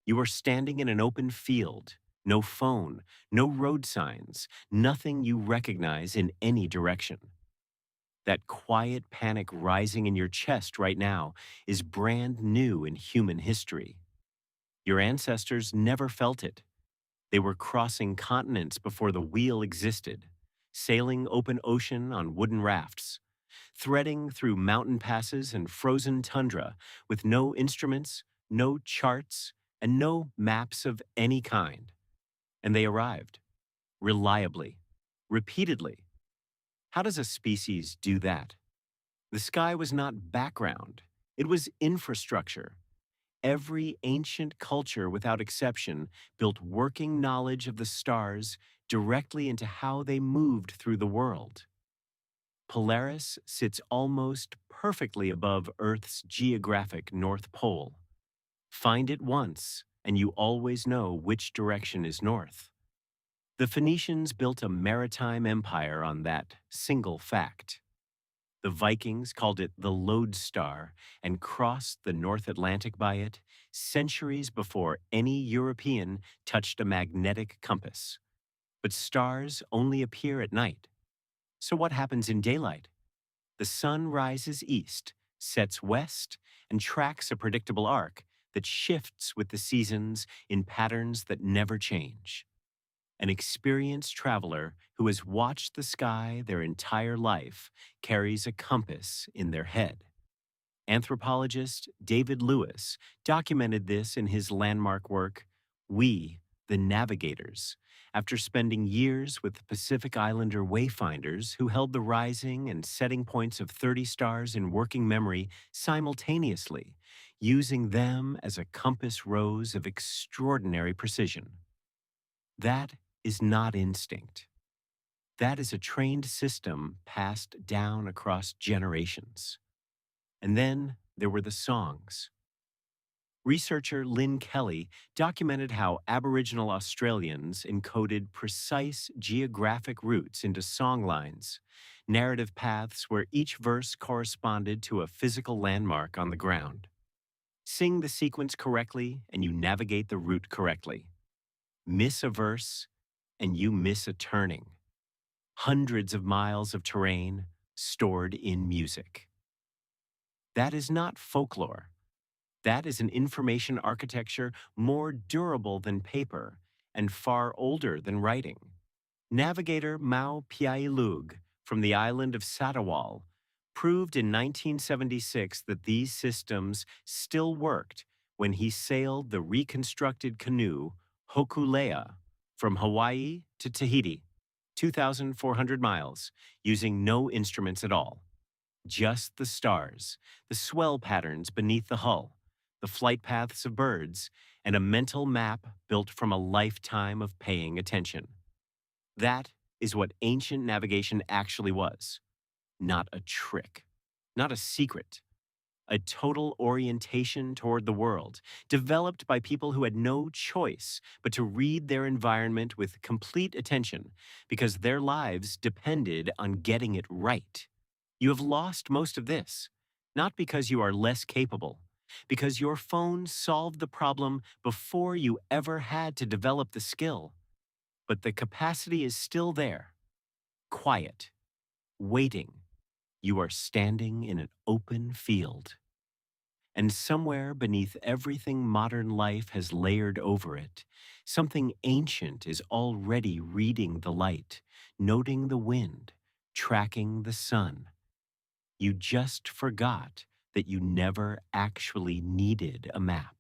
You are standing in an open field, no phone, no road signs, nothing you recognize in any direction. That quiet panic rising in your chest right now is brand new in human history. Your ancestors never felt it. They were crossing continents before the wheel existed, sailing open ocean on wooden rafts, threading through mountain passes and frozen tundra with no instruments, no charts, and no maps of any kind. And they arrived, reliably, repeatedly. How does a species do that? The sky was not background, it was infrastructure. Every ancient culture, without exception, built working knowledge of the stars directly into how they moved through the world. Polaris sits almost perfectly above Earth's geographic North Pole. Find it once, and you always know which direction is north. The Phoenicians built a maritime empire on that single fact. The Vikings called it the lodestar and crossed the North Atlantic by it centuries before any European touched a magnetic compass. But stars only appear at night. So what happens in daylight? The sun rises east, sets west, and tracks a predictable arc that shifts with the seasons in patterns that never change. An experienced traveler who has watched the sky their entire life carries a compass in their head. Anthropologist David Lewis documented this in his landmark work, We, the Navigators, after spending years with Pacific Islander wayfinders who held the rising and setting points of 30 stars in working memory simultaneously, using them as a compass rose of extraordinary precision. That is not instinct. That is a trained system passed down across generations. And then there were the songs. Researcher Lynn Kelly documented how Aboriginal Australians encoded precise geographic routes into songlines, narrative paths where each verse corresponded to a physical landmark on the ground. Sing the sequence correctly, and you navigate the route correctly. Miss a verse, and you miss a turning. Hundreds of miles of terrain stored in music. That is not folklore. That is an information architecture more durable than paper and far older than writing. Navigator Mau Piailug from the island of Satawal proved in 1976 that these systems still worked when he sailed the reconstructed canoe Hokulea from Hawaii to Tahiti, 2,400 miles, using no instruments at all. Just the stars, the swell patterns beneath the hull, the flight paths of birds, and a mental map built from a lifetime of paying attention. That is what ancient navigation actually was. Not a trick, not a secret. A total orientation toward the world, developed by people who had no choice but to read their environment with complete attention because their lives depended on getting it right. You have lost most of this, not because you are less capable, because your phone solved the problem before you ever had to develop the skill. But the capacity is still there, quiet, waiting. You are standing in an open field. And somewhere beneath everything modern life has layered over it, something ancient is already reading the light, noting the wind, tracking the sun. You just forgot that you never actually needed a map.